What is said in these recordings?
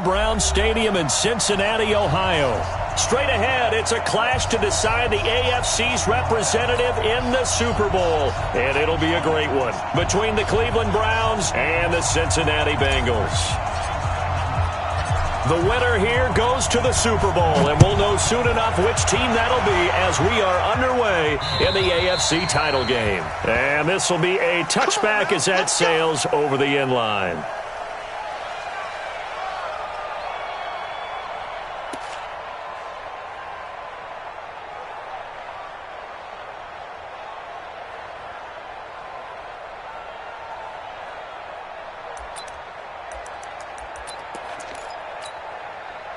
Brown Stadium in Cincinnati, Ohio. Straight ahead, it's a clash to decide the AFC's representative in the Super Bowl. And it'll be a great one between the Cleveland Browns and the Cincinnati Bengals. The winner here goes to the Super Bowl, and we'll know soon enough which team that'll be as we are underway in the AFC title game. And this will be a touchback as that sails over the end line.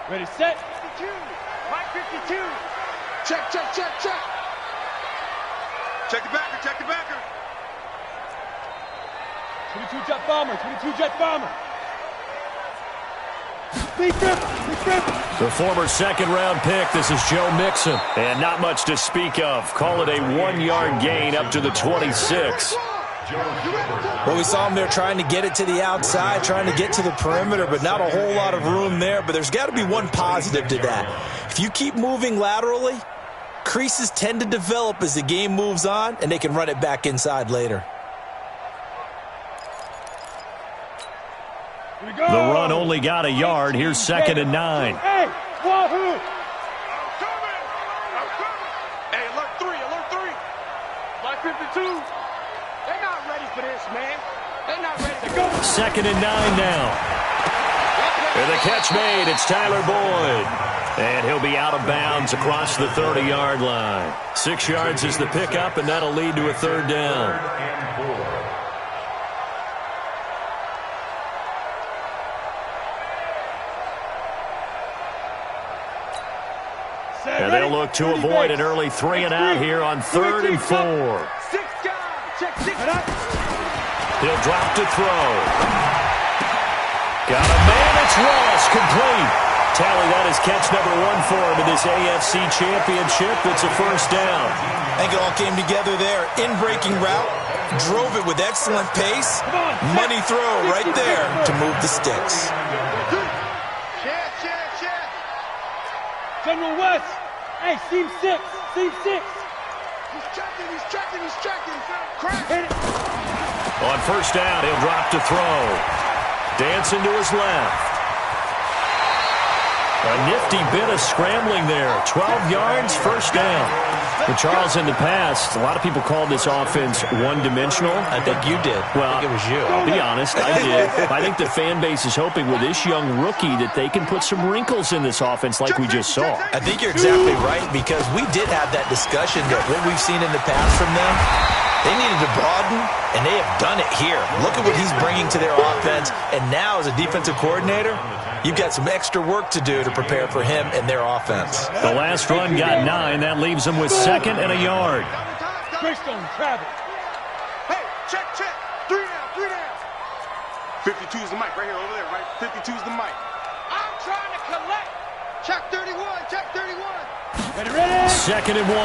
Ready, set. 52. Mike 52. Check, check, check, check. Check the backer, check the backer. 22 jet bomber, 22 jet bomber. BigStriver. The former second-round pick, this is Joe Mixon. And not much to speak of. Call it a 1-yard gain up to the 26. Well, we saw him there trying to get it to the outside, trying to get to the perimeter, but not a whole lot of room there. But there's got to be one positive to that. If you keep moving laterally, creases tend to develop as the game moves on, and they can run it back inside later. The run only got a yard. Here's 2nd and 9. Hey, wahoo! Hey, alert 3, alert 3. Mike 52. They're not ready for this, man. They're not ready to go. 2nd and 9 now. And the catch made. It's Tyler Boyd. And he'll be out of bounds across the 30-yard line. 6 yards is the pickup, and that'll lead to a 3rd down. And they'll look to avoid an early 3-and-out here on 3rd and 4. He'll drop to throw. Got a man, it's Ross, complete. Tally, that is catch number 1 for him in this AFC Championship. It's a 1st down. I think it all came together there. In-breaking route, drove it with excellent pace. Money throw right there to move the sticks. General West. Hey, seam 6. Seam 6. He's checking. Crack. Hit it. On 1st down, he'll drop to throw. Dancing to his left. A nifty bit of scrambling there. 12 yards, 1st down. But Charles, in the past, a lot of people called this offense one-dimensional. I think you did. Well, I think it was you. I'll be honest, I did. I think the fan base is hoping with this young rookie that they can put some wrinkles in this offense like we just saw. I think you're exactly right, because we did have that discussion that what we've seen in the past from them, they needed to broaden, and they have done it here. Look at what he's bringing to their offense, and now as a defensive coordinator, you've got some extra work to do to prepare for him and their offense. The last run got 9. That leaves them with 2nd and a yard. Greystone, Travis. Hey, check. 3 down. 52 is the mic right here, over there, right? 52 is the mic. I'm trying to collect. Check 31. Ready. 2nd and 1.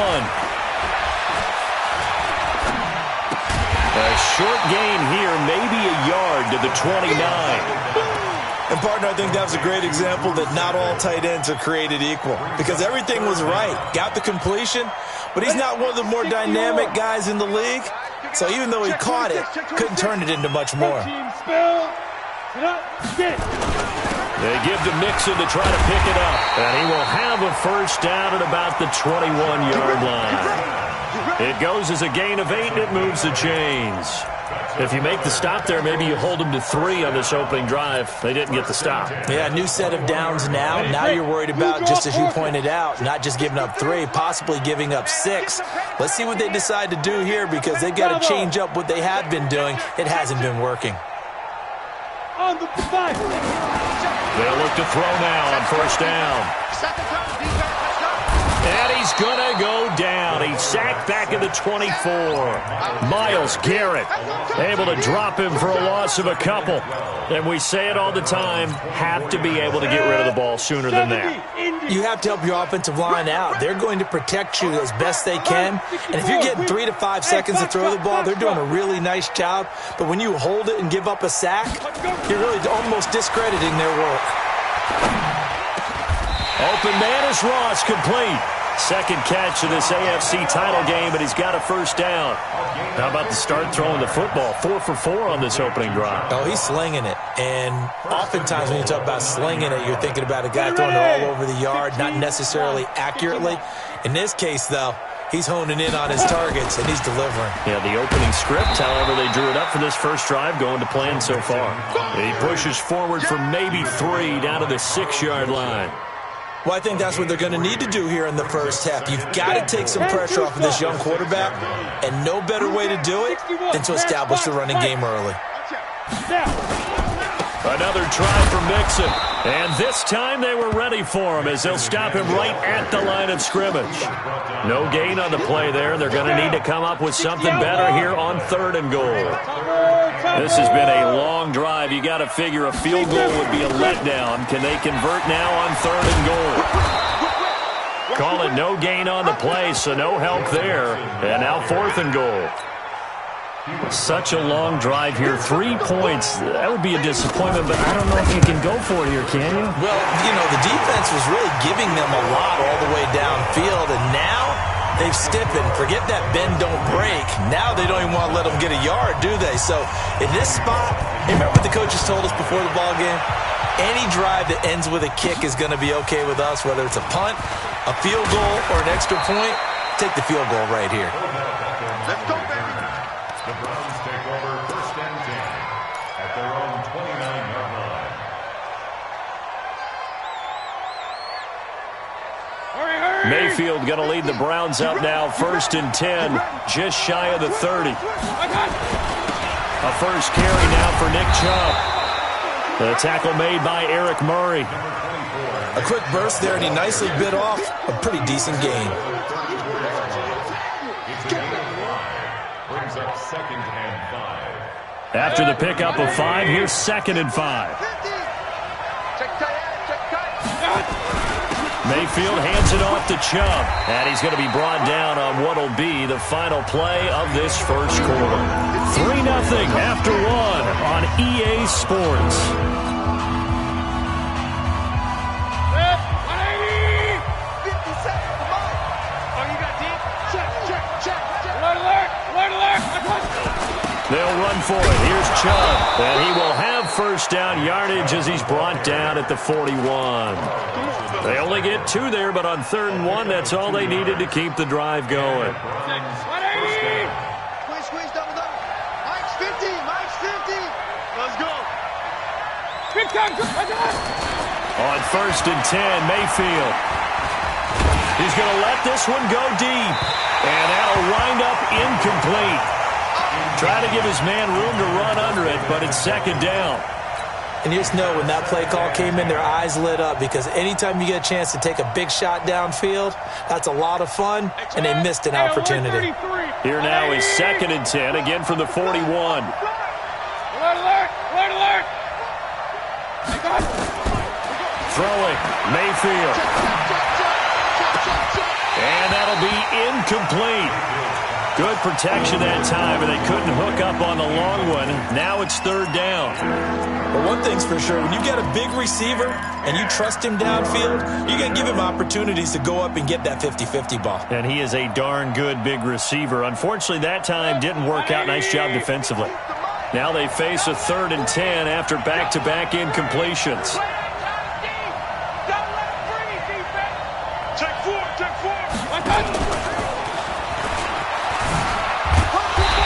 A short gain here, maybe a yard to the 29. And, partner, I think that was a great example that not all tight ends are created equal, because everything was right. Got the completion, but he's not one of the more dynamic guys in the league. So even though he caught it, couldn't turn it into much more. They give to Mixon to try to pick it up. And he will have a 1st down at about the 21-yard line. It goes as a gain of 8, and it moves the chains. If you make the stop there, maybe you hold them to 3 on this opening drive. They didn't get the stop. Yeah, new set of downs now. Now you're worried about, just as you pointed out, not just giving up 3, possibly giving up 6. Let's see what they decide to do here, because they've got to change up what they have been doing. It hasn't been working. On the 5. They'll look to throw now on 1st down. And he's going to go down. He's sacked back at the 24. Myles Garrett able to drop him for a loss of a couple. And we say it all the time, have to be able to get rid of the ball sooner than that. You have to help your offensive line out. They're going to protect you as best they can. And if you're getting 3 to 5 seconds to throw the ball, they're doing a really nice job. But when you hold it and give up a sack, you're really almost discrediting their work. Open man is Ross, complete. Second catch of this AFC title game, and he's got a first down. How about the start throwing the football? 4 for 4 on this opening drive. Oh, he's slinging it. And oftentimes when you talk about slinging it, you're thinking about a guy throwing it all over the yard, not necessarily accurately. In this case, though, he's honing in on his targets, and he's delivering. Yeah, the opening script, however, they drew it up for this first drive, going to plan so far. He pushes forward for maybe 3 down to the 6-yard line. Well, I think that's what they're going to need to do here in the first half. You've got to take some pressure off of this young quarterback, and no better way to do it than to establish the running game early. Another try for Mixon, and this time they were ready for him as they'll stop him right at the line of scrimmage. No gain on the play there. They're going to need to come up with something better here on 3rd and goal. This has been a long drive. You got to figure a field goal would be a letdown. Can they convert now on 3rd and goal? Call it no gain on the play, so no help there. And now 4th and goal. Such a long drive here. 3 points. That would be a disappointment, but I don't know if you can go for it here, can you? Well, you know, the defense was really giving them a lot all the way downfield, and now they've stiffened. Forget that bend, don't break. Now they don't even want to let them get a yard, do they? So in this spot, remember what the coaches told us before the ball game? Any drive that ends with a kick is going to be okay with us, whether it's a punt, a field goal, or an extra point. Take the field goal right here. Let's go, baby. The Browns take over 1st and 10 at their own 29-yard line. Mayfield going to lead the Browns up now, 1st and 10, just shy of the 30. A first carry now for Nick Chubb. The tackle made by Eric Murray. A quick burst there, and he nicely bit off a pretty decent gain. Brings up 2nd and 5. After the pickup of 5, here's 2nd and 5. Mayfield hands it off to Chubb, and he's going to be brought down on what will be the final play of this first quarter. 3-0 after 1 on EA Sports. They'll run for it. Here's Chubb, and he will have first down yardage as he's brought down at the 41. They only get 2 there, but on 3rd and 1, that's all they needed to keep the drive going. Squeeze, double. Mike's 50. Let's go. Big time. On 1st and 10, Mayfield. He's going to let this one go deep, and that'll wind up incomplete. Try to give his man room to run under it, but it's 2nd down. And you just know when that play call came in, their eyes lit up, because anytime you get a chance to take a big shot downfield, that's a lot of fun, and they missed an opportunity. Here now is 2nd and 10, again from the 41. Alert! Throwing, Mayfield. And that'll be incomplete. Good protection that time, and they couldn't hook up on the long one. Now it's 3rd down. But one thing's for sure, when you got a big receiver and you trust him downfield, you're going to give him opportunities to go up and get that 50-50 ball. And he is a darn good big receiver. Unfortunately, that time didn't work out. Nice job defensively. Now they face a 3rd and 10 after back-to-back incompletions.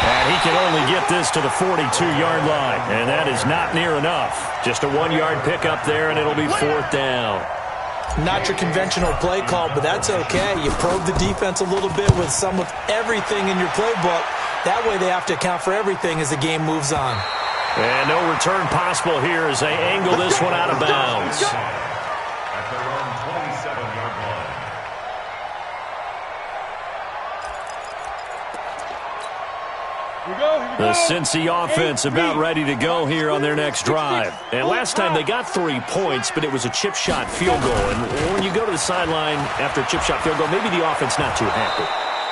And he can only get this to the 42-yard line, and that is not near enough. Just a 1-yard pickup there, and it'll be 4th down. Not your conventional play call, but that's okay. You probe the defense a little bit with some of everything in your playbook. That way they have to account for everything as the game moves on. And no return possible here as they angle this one out of bounds. At their own 27-yard line. The Cincy offense about ready to go here on their next drive. And last time they got 3 points, but it was a chip shot field goal. And when you go to the sideline after a chip shot field goal, maybe the offense not too happy.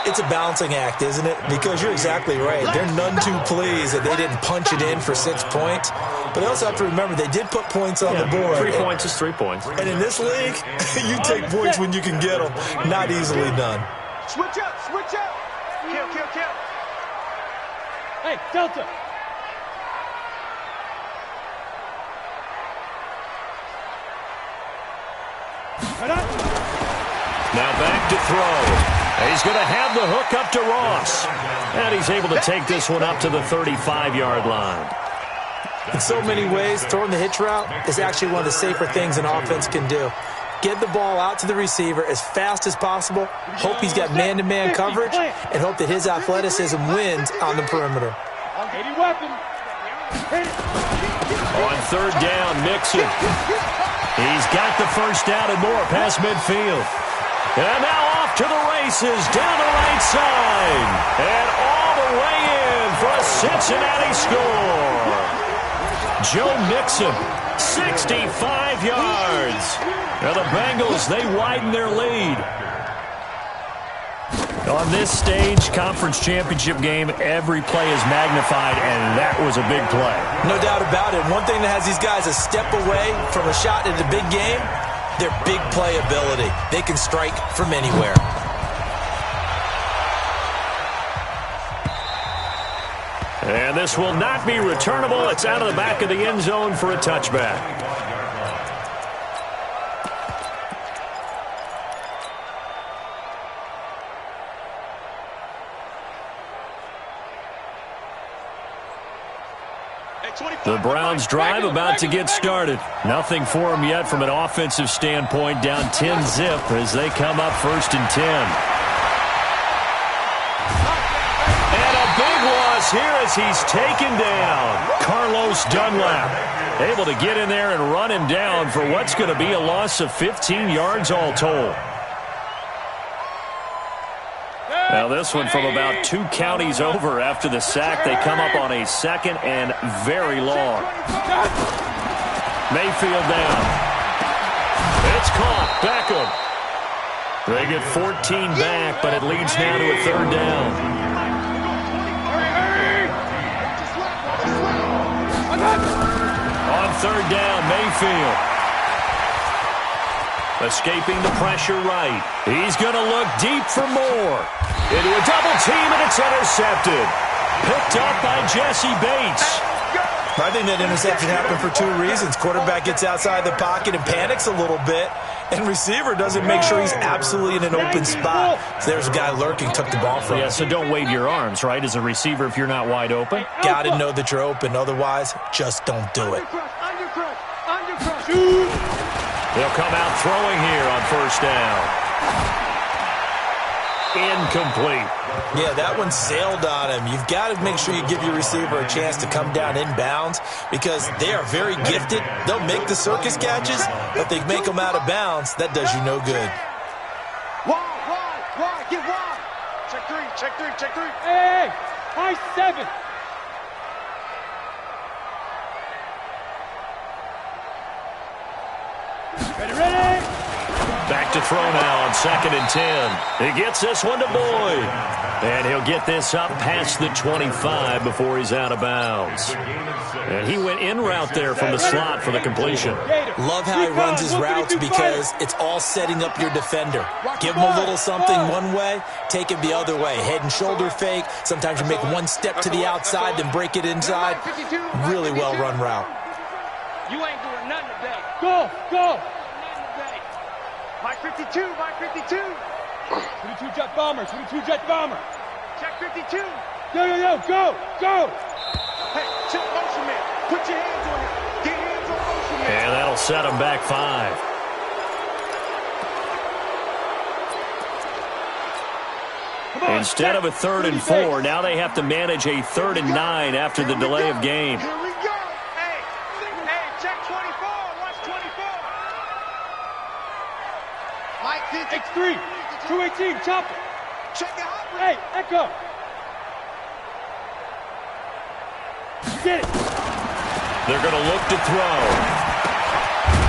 It's a balancing act, isn't it? Because you're exactly right. They're none too pleased that they didn't punch it in for 6 points. But they also have to remember they did put points on the board. 3 points is 3 points. And in this league, you take points when you can get them. Not easily done. Switch up, switch up. Kill, kill, kill. Hey, Delta. Now back to throw. He's going to have the hook up to Ross. And he's able to take this one up to the 35-yard line. In so many ways, throwing the hitch route is actually one of the safer things an offense can do. Get the ball out to the receiver as fast as possible, hope he's got man-to-man coverage, and hope that his athleticism wins on the perimeter. On third down, Mixon. He's got the first down and more past midfield. And now off to the races, down the right side. And all the way in for a Cincinnati score. Joe Mixon, 65 yards. Now the Bengals, they widen their lead. On this stage, conference championship game, every play is magnified, and that was a big play. No doubt about it. One thing that has these guys a step away from a shot in the big game, their big play ability. They can strike from anywhere. And this will not be returnable. It's out of the back of the end zone for a touchback. The Browns drive about to get started. Nothing for them yet from an offensive standpoint. Down 10-zip as they come up 1st and 10. And a big loss here as he's taken down. Carlos Dunlap able to get in there and run him down for what's going to be a loss of 15 yards all told. Now this one from about 2 counties over after the sack. They come up on a 2nd and very long. Mayfield down. It's caught. Beckham. They get 14 back, but it leads now to a 3rd down. On 3rd down, Mayfield. Escaping the pressure right. He's going to look deep for more. Into a double team, and it's intercepted. Picked up by Jesse Bates. I think that interception happened for 2 reasons. Quarterback gets outside the pocket and panics a little bit, and receiver doesn't make sure he's absolutely in an open spot. So there's a guy lurking, took the ball from him. Yeah, so don't wave your arms, right, as a receiver if you're not wide open. Got to know that you're open. Otherwise, just don't do it. They'll come out throwing here on 1st down. Incomplete. Yeah, that one sailed on him. You've got to make sure you give your receiver a chance to come down inbounds because they are very gifted. They'll make the circus catches, but they make them out of bounds. That does you no good. Wide, get wide. Check 3, check 3, check 3. Hey, high 7. Ready. Back to throw now on 2nd and 10. He gets this one to Boyd. And he'll get this up past the 25 before he's out of bounds. And he went in route there from the slot for the completion. Love how he runs his routes because it's all setting up your defender. Give him a little something one way, take him the other way. Head and shoulder fake. Sometimes you make one step to the outside, then break it inside. Really well-run route. You ain't doing nothing today. Go. Mike 52, Mike 52. 22 jet bomber, 22 jet bomber. Check 52. Yo, go. Hey, check motion man. Put your hands on him. Get hands on motion man. And that'll set him back 5. Instead of a 3rd and 4, now they have to manage a 3rd and 9 after the delay of game. Here we go. Hey, check 24. Watch 24. Mike 50. X3, 218, chopper. Check it out. Hey, Echo. Get it. They're going to look to throw.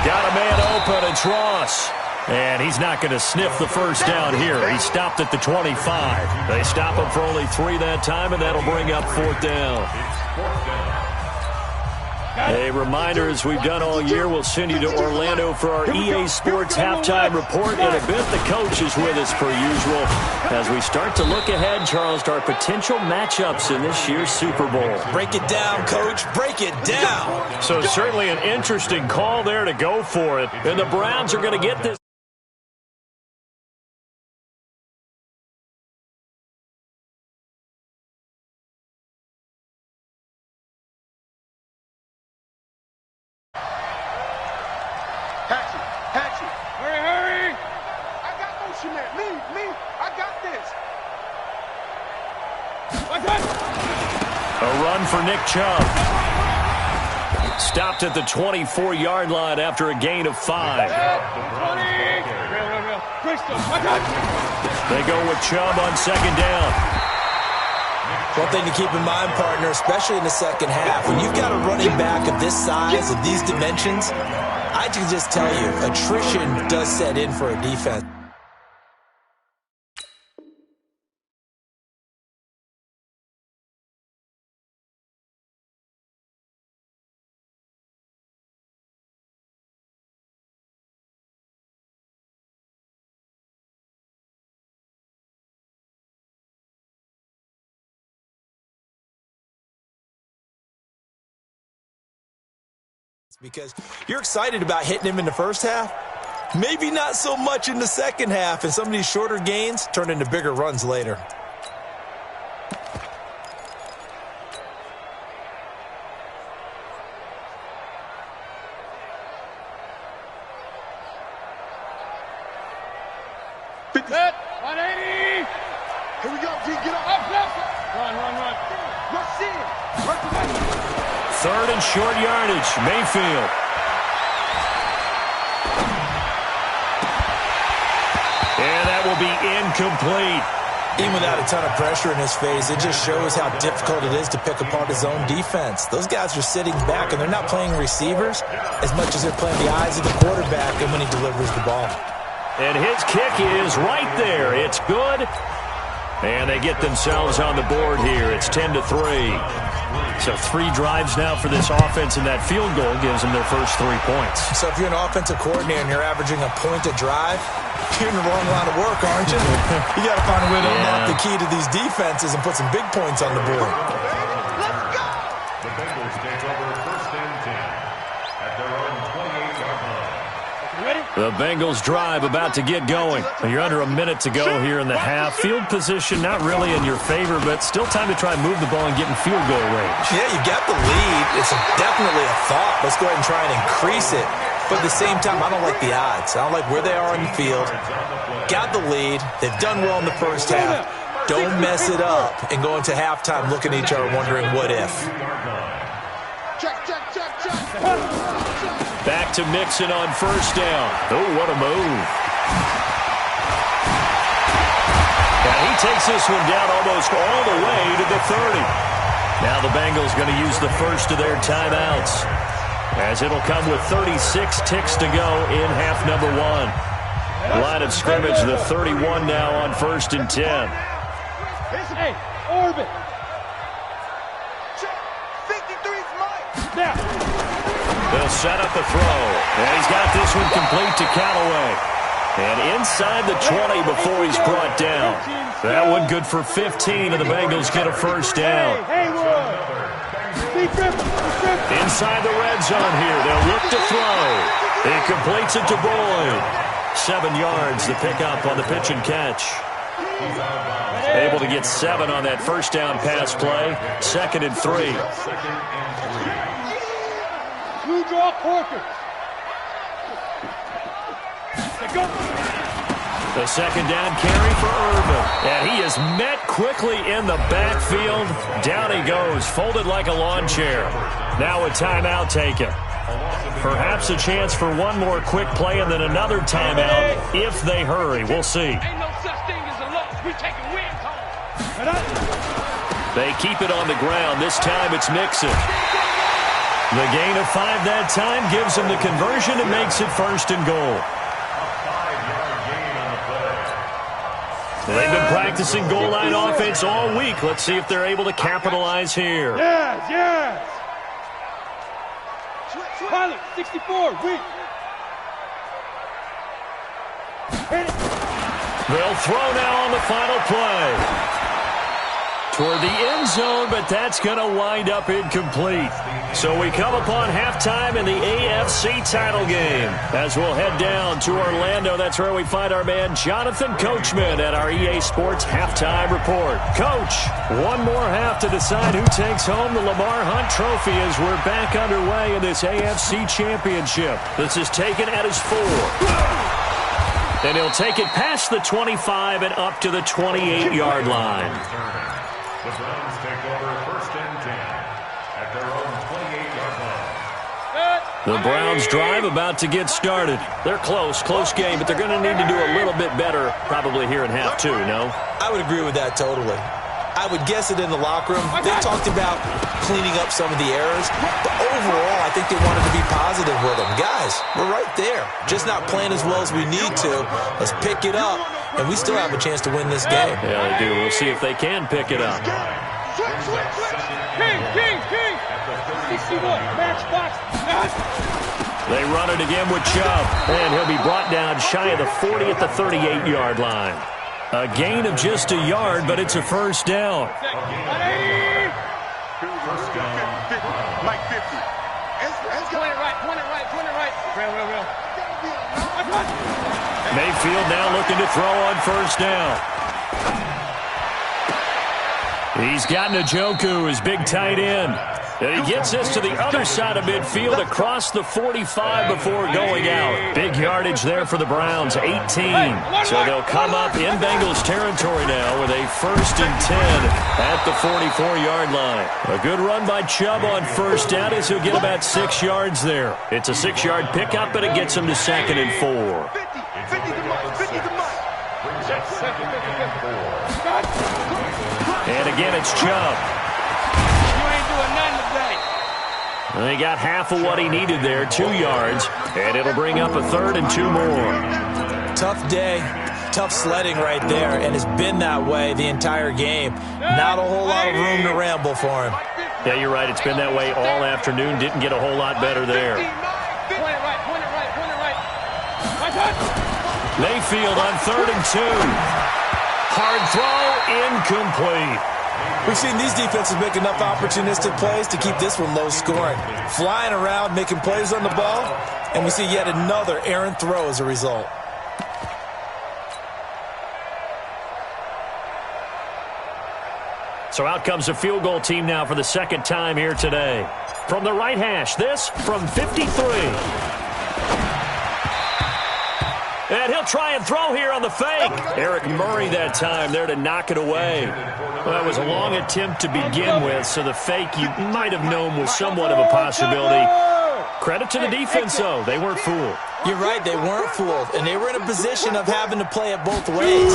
Got a man open, it's Ross. And he's not going to sniff the first down here. He stopped at the 25. They stop him for only 3 that time, and that'll bring up 4th down. A reminder, as we've done all year, we'll send you to Orlando for our EA Sports halftime report. In a bit, the coach is with us per usual as we start to look ahead, Charles, to our potential matchups in this year's Super Bowl. Break it down, Coach. Break it down. So certainly an interesting call there to go for it. And the Browns are going to get this. For Nick Chubb. Stopped at the 24-yard line after a gain of 5. They go with Chubb on 2nd down. One thing to keep in mind, partner, especially in the second half, when you've got a running back of this size, of these dimensions, I can just tell you, attrition does set in for a defense. Because you're excited about hitting him in the first half, maybe not so much in the second half, and some of these shorter gains turn into bigger runs later. Set, 180. Here we go, G, get up. Run. Rush in. Rush away. 3rd and short yardage, Mayfield. And that will be incomplete. Even without a ton of pressure in his face, it just shows how difficult it is to pick apart his own defense. Those guys are sitting back, and they're not playing receivers as much as they're playing the eyes of the quarterback and when he delivers the ball. And his kick is right there. It's good. And they get themselves on the board here. It's 10-3. So 3 drives now for this offense, and that field goal gives them their first 3 points. So if you're an offensive coordinator and you're averaging a point a drive, you're in the wrong line of work, aren't you? You got to find a way to unlock the key to these defenses and put some big points on the board. Let's go! The Bengals take over 1st and 10 at their own 28-yard line. Ready? The Bengals drive about to get going. You're under a minute to go here in the half. Field position not really in your favor, but still time to try and move the ball and get in field goal range. Yeah, you got the lead. It's definitely a thought. Let's go ahead and try and increase it. But at the same time, I don't like the odds. I don't like where they are on the field. Got the lead. They've done well in the first half. Don't mess it up and go into halftime looking at each other wondering what if. Check. Back to Mixon on 1st down. Oh, what a move. And he takes this one down almost all the way to the 30. Now the Bengals going to use the first of their timeouts, as it'll come with 36 ticks to go in half number 1. Line of scrimmage, the 31 now on 1st and 10. Hey, orbit. Check. 53's Mike. Now. They'll set up the throw. And he's got this one complete to Callaway. And inside the 20 before he's brought down. That one good for 15, and the Bengals get a first down. Inside the red zone here. They'll look to throw. He completes it to Boyd. 7 yards, the pickup on the pitch and catch. Able to get 7 on that first down pass play. 2nd and 3. Two draw Corker. Go. The 2nd down carry for Urban. And he is met quickly in the backfield. Down he goes, folded like a lawn chair. Now a timeout taken. Perhaps a chance for one more quick play and then another timeout if they hurry. We'll see. Ain't no such thing as a loss. We taking wins home. They keep it on the ground. This time it's Mixon. The gain of 5 that time gives them the conversion and makes it 1st and goal. Well, they've been practicing goal line offense all week. Let's see if they're able to capitalize here. Yes, yes. Pilot, 64, weak. They'll throw now on the final play. Toward the end zone, but that's going to wind up incomplete. So we come upon halftime in the AFC title game. As we'll head down to Orlando, that's where we find our man Jonathan Coachman at our EA Sports Halftime Report. Coach, one more half to decide who takes home the Lamar Hunt Trophy as we're back underway in this AFC Championship. This is taken at his 4. And he'll take it past the 25 and up to the 28-yard line. The Browns take over 1st and 10 at their own 28-yard line. The Browns drive about to get started. They're close game, but they're going to need to do a little bit better probably here in half 2, no? I would agree with that totally. I would guess it in the locker room. They talked about cleaning up some of the errors, but overall, I think they wanted to be positive with them. Guys, we're right there. Just not playing as well as we need to. Let's pick it up, and we still have a chance to win this game. Yeah, they do. We'll see if they can pick it up. King. 61, matchbox. They run it again with Chubb, and he'll be brought down shy of the 40 at the 38-yard line. A gain of just a yard, but it's a first down. First down. Mike 50. Point it right. Real. Mayfield now looking to throw on first down. He's got Njoku, his big tight end. And he gets us to the other side of midfield across the 45 before going out. Big yardage there for the Browns, 18. So they'll come up in Bengals territory now with a 1st and 10 at the 44-yard line. A good run by Chubb on first down as he'll get about 6 yards there. It's a 6-yard pickup, but it gets him to 2nd and 4. 50 to Mike. And again, it's Chubb. You ain't doing nothing today. He got half of what he needed there, 2 yards, and it'll bring up a 3rd and 2 more. Tough day, tough sledding right there, and it's been that way the entire game. Not a whole lot of room to ramble for him. Yeah, you're right. It's been that way all afternoon. Didn't get a whole lot better there. Point it right. Mayfield on 3rd and 2. Hard throw, incomplete. We've seen these defenses make enough opportunistic plays to keep this one low scoring. Flying around, making plays on the ball, and we see yet another errant throw as a result. So out comes a field goal team now for the 2nd time here today. From the right hash, this from 53. And he'll try and throw here on the fake. Eric Murray that time there to knock it away. Well, that was a long attempt to begin with, so the fake you might have known was somewhat of a possibility. Credit to the defense, though. They weren't fooled. You're right, they weren't fooled, and they were in a position of having to play it both ways.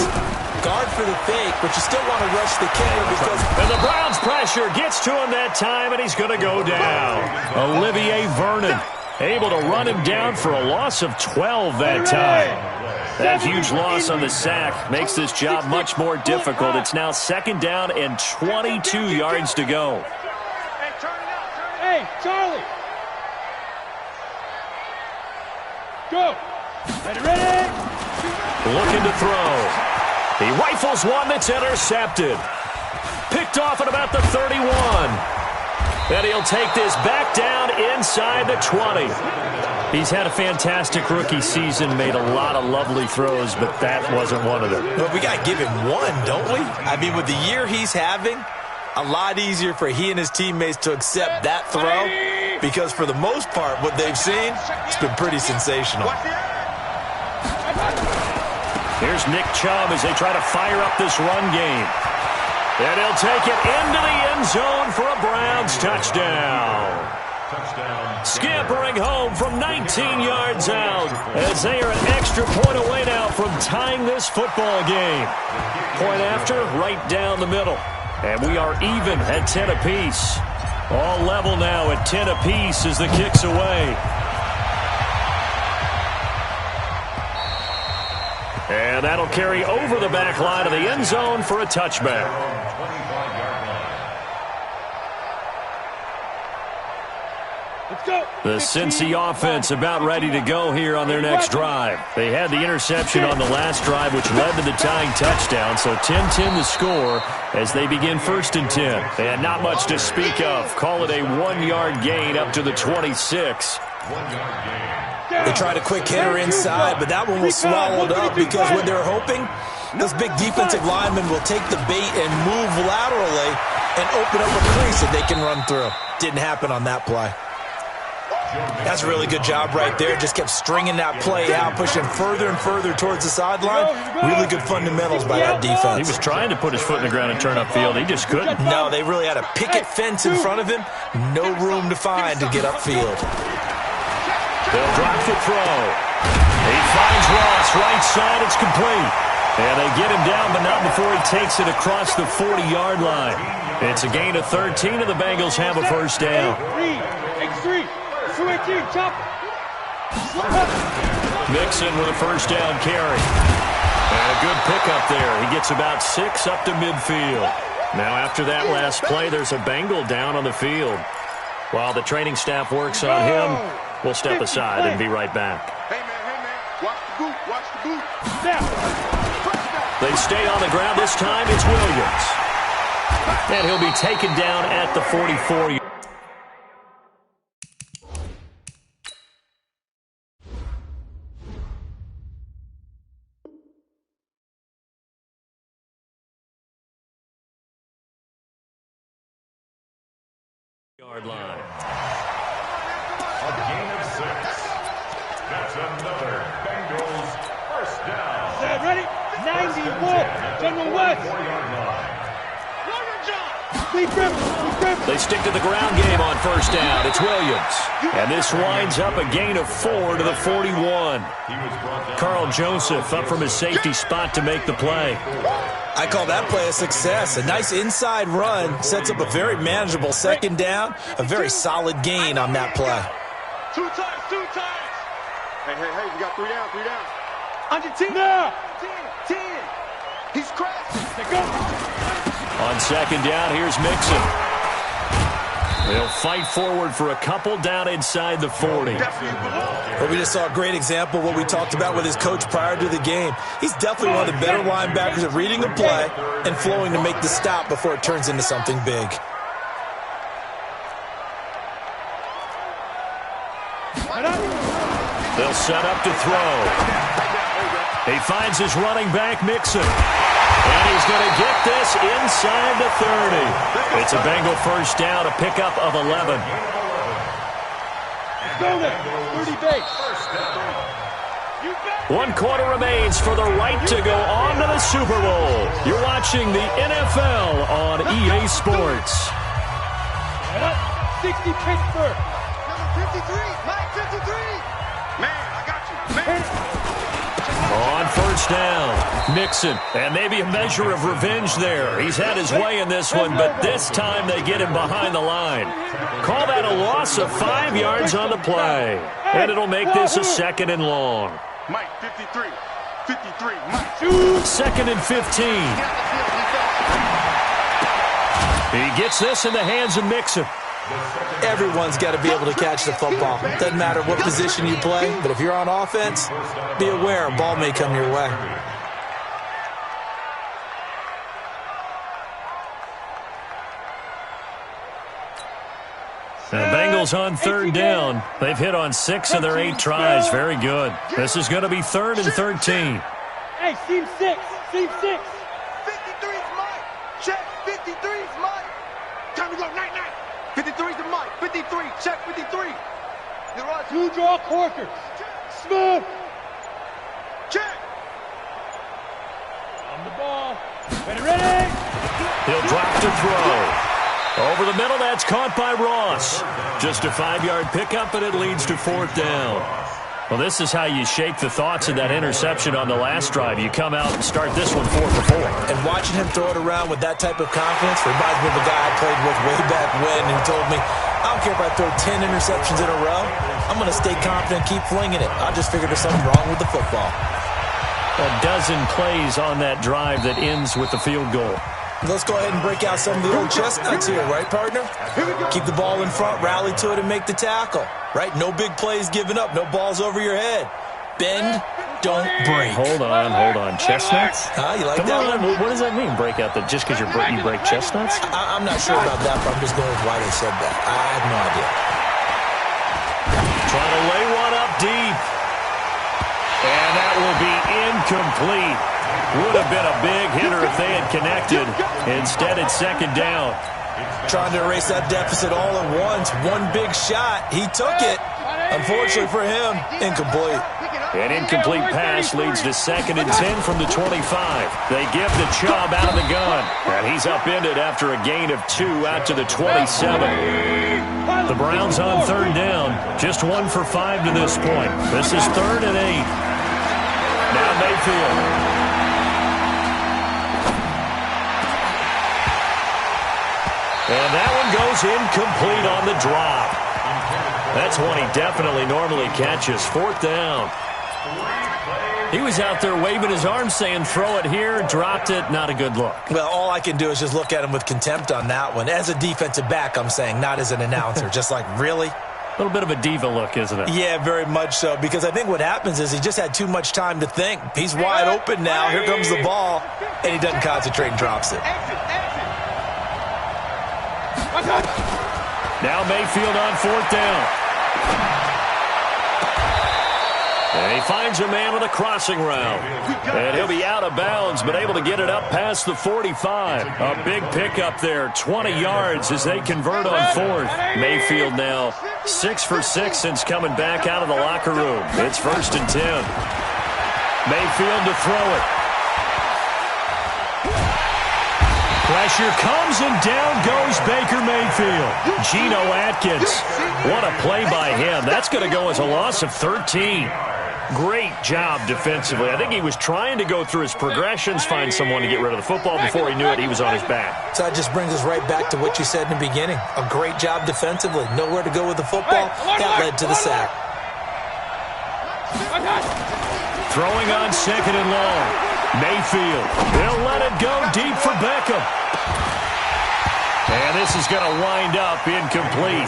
Guard for the fake, but you still want to rush the kicker because... And the Browns pressure gets to him that time, and he's going to go down. Olivier Vernon able to run him down for a loss of 12 that time. That huge loss on the sack makes this job much more difficult. It's now 2nd down and 22 yards to go. Hey, Charlie. Go. Ready. Looking to throw. He rifles one that's intercepted. Picked off at about the 31. And he'll take this back down inside the 20. He's had a fantastic rookie season, made a lot of lovely throws, but that wasn't one of them. But we got to give him one, don't we? I mean, with the year he's having, a lot easier for he and his teammates to accept that throw because for the most part, what they've seen, it's been pretty sensational. Here's Nick Chubb as they try to fire up this run game. And he'll take it into the end zone for a Browns touchdown. Scampering home from 19 yards out as they are an extra point away now from tying this football game. Point after, right down the middle. And we are even at 10 apiece. All level now at 10 apiece as the kick's away. And that'll carry over the back line of the end zone for a touchback. The Cincy offense about ready to go here on their next drive. They had the interception on the last drive, which led to the tying touchdown. So 10-10 the score as they begin 1st and 10. They had not much to speak of. Call it a 1-yard gain up to the 26. They tried a quick hitter inside, but that one was swallowed up because what they're hoping, those big defensive linemen will take the bait and move laterally and open up a crease that they can run through. Didn't happen on that play. That's a really good job right there. Just kept stringing that play out, pushing further and further towards the sideline. Really good fundamentals by that defense. He was trying to put his foot in the ground and turn upfield. He just couldn't. No, they really had a picket fence in front of him. No room to find to get upfield. They'll drop the throw. He finds Ross. Right side, it's complete. And they get him down, but not before he takes it across the 40-yard line. It's a gain of 13, and the Bengals have a first down. X3. 218, chop. Mixon with a first down carry. And a good pickup there. He gets about 6 up to midfield. Now after that last play, there's a Bengal down on the field. While the training staff works on him, we'll step aside and be right back. Hey, man, watch the boot, watch the boot. They stay on the ground. This time it's Williams. And he'll be taken down at the 44. Yard line. A gain of 6. That's another Bengals first down. Set, ready? 91. General West. 4-yard line. They stick to the ground game on first down. It's Williams. And this winds up a gain of 4 to the 41. Carl Joseph up from his safety spot to make the play. I call that play a success. A nice inside run sets up a very manageable second down. A very solid gain on that play. 2 times. Hey, we got 3 down. Under 10. No. 10. He's crashing. They go. On second down, here's Mixon. They'll fight forward for a couple down inside the 40. Well, we just saw a great example of what we talked about with his coach prior to the game. He's definitely one of the better linebackers at reading a play and flowing to make the stop before it turns into something big. They'll set up to throw. He finds his running back, Mixon. And he's going to get this inside the 30. It's a Bengal first down, a pickup of 11. Go there. 30 base. 1 quarter remains for the right to go on to the Super Bowl. You're watching the NFL on EA Sports. 60 Pittsburgh. Number 53, Mike 53. Man, I got you. Man. On first down, Mixon, and maybe a measure of revenge there. He's had his way in this one, but this time they get him behind the line. Call that a loss of 5 yards on the play, and it'll make this a 2nd and long. Mike, 53, Mike. 2nd and 15. He gets this in the hands of Mixon. Everyone's got to be able to catch the football. Doesn't matter what position you play, but if you're on offense, be aware a ball may come your way. The Bengals on 3rd down. They've hit on 6 of their 8 tries. Very good. This is going to be 3rd and 13. Hey, seam 6. 53's Mike. Check, 53's Mike. Time to go, night. 53's the Mike. 53, check 53. You're right. 2 draw corkers. Smooth. Check. On the ball. Ready. He'll drop to throw. Over the middle, that's caught by Ross. Just a 5-yard pickup, and it leads to 4th down. Well, this is how you shake the thoughts of that interception on the last drive. You come out and start this one 4 for 4. And watching him throw it around with that type of confidence reminds me of a guy I played with way back when who told me, I don't care if I throw 10 interceptions in a row. I'm going to stay confident, keep flinging it. I just figured there's something wrong with the football. A dozen plays on that drive that ends with the field goal. Let's go ahead and break out some of the old chestnuts here, right, partner? Keep the ball in front, rally to it, and make the tackle, right? No big plays given up, no balls over your head. Bend, don't break. Hold on. Chestnuts? You like Come that on, one? what does that mean, break out? That just because you break chestnuts? I'm not sure about that, but I'm just going with why they said that. I have no idea. Trying to lay one up deep. And that will be incomplete. Would have been a big hitter if they had connected. Instead, it's second down. Trying to erase that deficit all at once. One big shot. He took it. Unfortunately for him, incomplete. An incomplete pass leads to 2nd and 10 from the 25. They give the Chubb out of the gun. And he's upended after a gain of 2 out to the 27. The Browns on 3rd down. Just 1 for 5 to this point. This is 3rd and 8. Now Mayfield. And that one goes incomplete on the drop. That's one he definitely normally catches. 4th down. He was out there waving his arms saying, throw it here, dropped it, not a good look. Well, all I can do is just look at him with contempt on that one. As a defensive back, I'm saying, not as an announcer. Just like, really? A little bit of a diva look, isn't it? Yeah, very much so, because I think what happens is he just had too much time to think. He's wide open now. Here comes the ball, and he doesn't concentrate and drops it. Now Mayfield on 4th down. And he finds a man on a crossing route. And he'll be out of bounds, but able to get it up past the 45. A big pickup there, 20 yards as they convert on 4th. Mayfield now 6 for 6 since coming back out of the locker room. It's 1st and 10. Mayfield to throw it. Pressure comes, and down goes Baker Mayfield. Geno Atkins. What a play by him. That's going to go as a loss of 13. Great job defensively. I think he was trying to go through his progressions, find someone to get rid of the football. Before he knew it, he was on his back. So that just brings us right back to what you said in the beginning. A great job defensively. Nowhere to go with the football. That led to the sack. Throwing on 2nd and long. Mayfield. They'll let it go deep for Beckham. And this is going to wind up incomplete.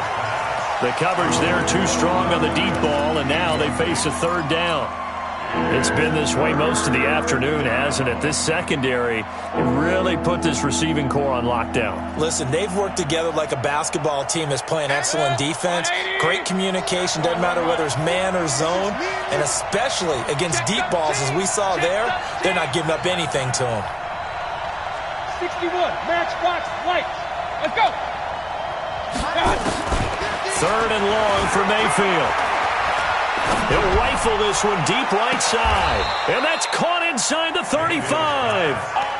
The coverage there too strong on the deep ball, and now they face a 3rd down. It's been this way most of the afternoon, hasn't it? This secondary really put this receiving core on lockdown. Listen, they've worked together like a basketball team that's playing excellent defense. Great communication, doesn't matter whether it's man or zone, and especially against deep balls, as we saw there, they're not giving up anything to them. 61, match box, lights. Let's go. 3rd and long for Mayfield. He'll rifle this one deep right side. And that's caught inside the 35.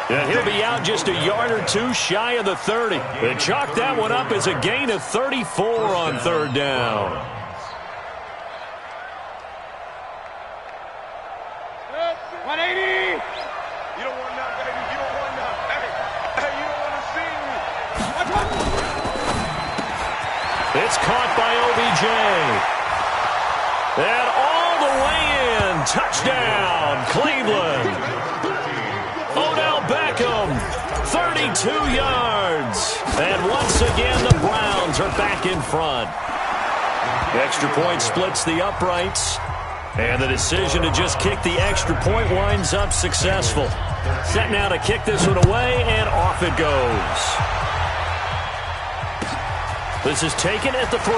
And he'll be out just a yard or 2 shy of the 30. They chalk that one up as a gain of 34 on 3rd down. You don't want none, baby. You don't want none. Hey, you don't want to see me. It's caught by OBJ. And all the way in. Touchdown, Cleveland. Odell Beckham, 32 yards. And once again, the Browns are back in front. The extra point splits the uprights. And the decision to just kick the extra point winds up successful. Set now to kick this one away, and off it goes. This is taken at the 3.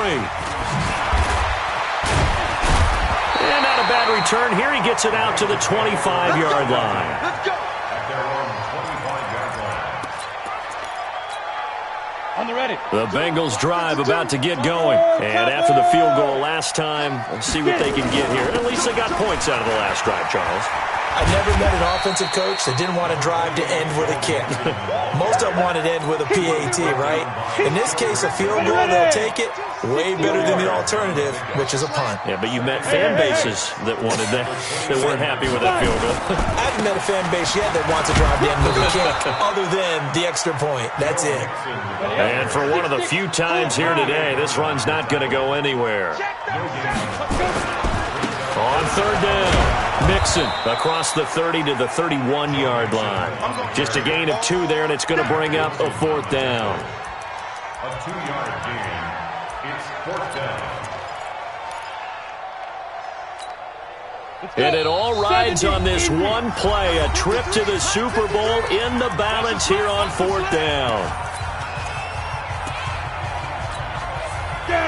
And not a bad return here. He gets it out to the 25-yard line. Let's go. At their own 25-yard line. On the ready. The Bengals drive about to get going. And after the field goal last time, we'll see what they can get here. At least they got points out of the last drive, Charles. I never met an offensive coach that didn't want to drive to end with a kick. Most of them wanted to end with a PAT, right? In this case, a field goal, they'll take it. Way better than the alternative, which is a punt. Yeah, but you met fan bases that wanted that, that weren't happy with that field goal. I haven't met a fan base yet that wants to drive to end with a kick, other than the extra point. That's it. And for one of the few times here today, this run's not going to go anywhere. On 3rd down. Mixon across the 30 to the 31-yard line. Just a gain of 2 there, and it's going to bring up a 4th down. A 2-yard gain. It's 4th down. And it all rides on this one play, a trip to the Super Bowl in the balance here on 4th down.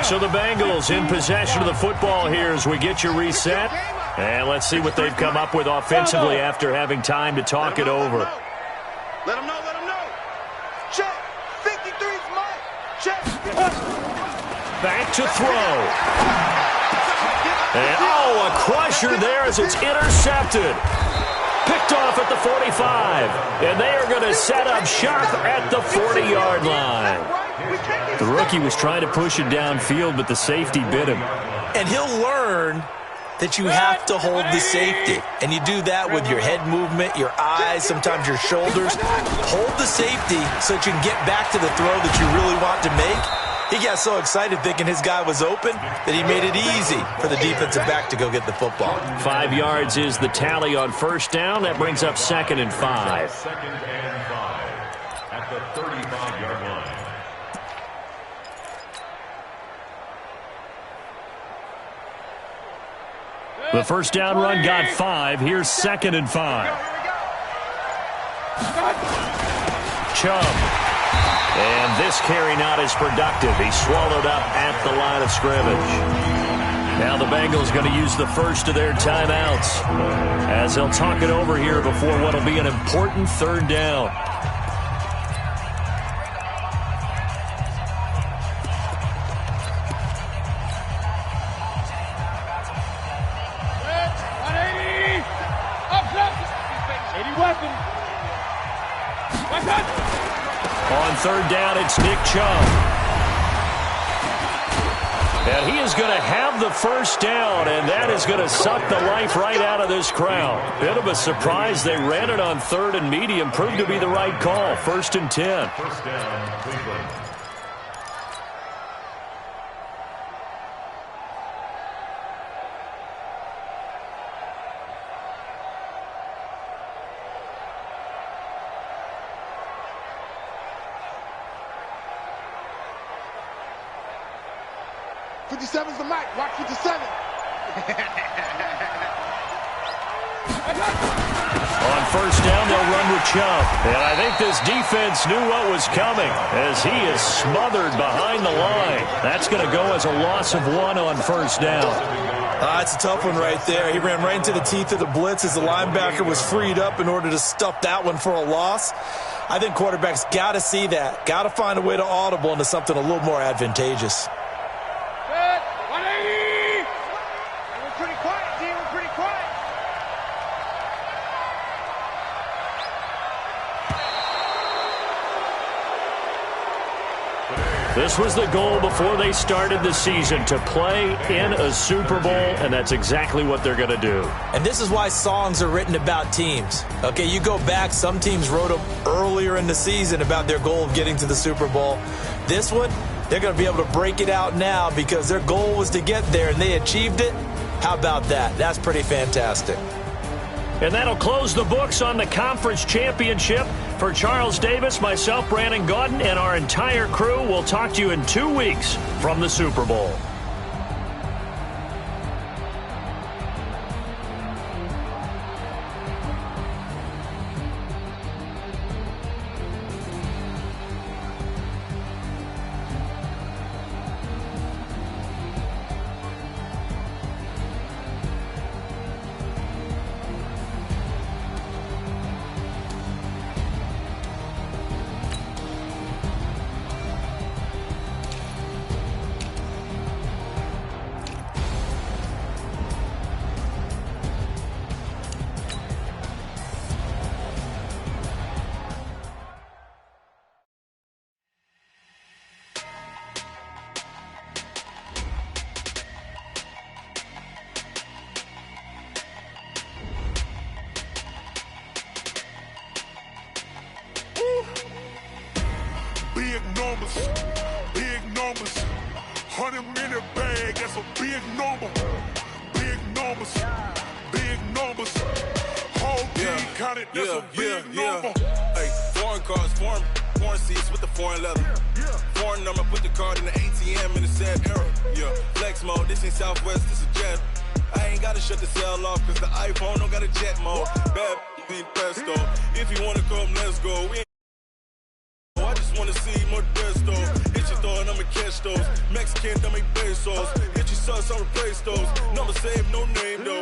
So the Bengals in possession of the football here as we get you reset. And let's see what they've come up with offensively after having time to talk it over. Let them know, let them know. Check. 53's Mike. Check. Back to throw. And, a crusher there as it's intercepted. Picked off at the 45. And they are going to set up shop at the 40-yard line. The rookie was trying to push it downfield, but the safety bit him. And he'll learn that you have to hold the safety. And you do that with your head movement, your eyes, sometimes your shoulders. Hold the safety so that you can get back to the throw that you really want to make. He got so excited thinking his guy was open that he made it easy for the defensive back to go get the football. 5 yards is the tally on 1st down. That brings up 2nd and 5. 2nd and 5 at the 35-yard line. The 1st down run got 5. Here's 2nd and 5. Chubb. And this carry not as productive. He's swallowed up at the line of scrimmage. Now the Bengals going to use the first of their timeouts as they'll talk it over here before what will be an important 3rd down. On 3rd down, it's Nick Chubb. And he is going to have the 1st down, and that is going to suck the life right out of this crowd. Bit of a surprise. They ran it on 3rd and medium. Proved to be the right call. 1st and 10. 1st down, Cleveland. '57's the mic. Watch 57. On 1st down, they'll run with Chubb. And I think this defense knew what was coming as he is smothered behind the line. That's going to go as a loss of 1 on 1st down. It's a tough one right there. He ran right into the teeth of the blitz as the linebacker was freed up in order to stuff that one for a loss. I think quarterbacks got to see that. Got to find a way to audible into something a little more advantageous. This was the goal before they started the season, to play in a Super Bowl, and that's exactly what they're going to do. And this is why songs are written about teams. Okay, you go back, some teams wrote them earlier in the season about their goal of getting to the Super Bowl. This one, they're going to be able to break it out now because their goal was to get there, and they achieved it. How about that? That's pretty fantastic. And that'll close the books on the conference championship. For Charles Davis, myself, Brandon Gaudin, and our entire crew, we'll talk to you in 2 weeks from the Super Bowl. Big numbers, 100 minute bag, that's a big number. Big numbers, big numbers. Whole team counted, that's a big number. Hey, foreign cars, foreign seats with the foreign leather. Foreign number, put the card in the ATM in the sad era. Yeah, flex mode, this ain't Southwest, this a jet. I ain't gotta shut the cell off, cause the iPhone don't got a jet mode. Bad ain't pesto. If you wanna come, let's go. We ain't I just wanna see more desto. Hit your thought, I'ma catch those. Mexican, I'ma pesos. Hit your sauce, I'ma replace those. Number saved, no name though.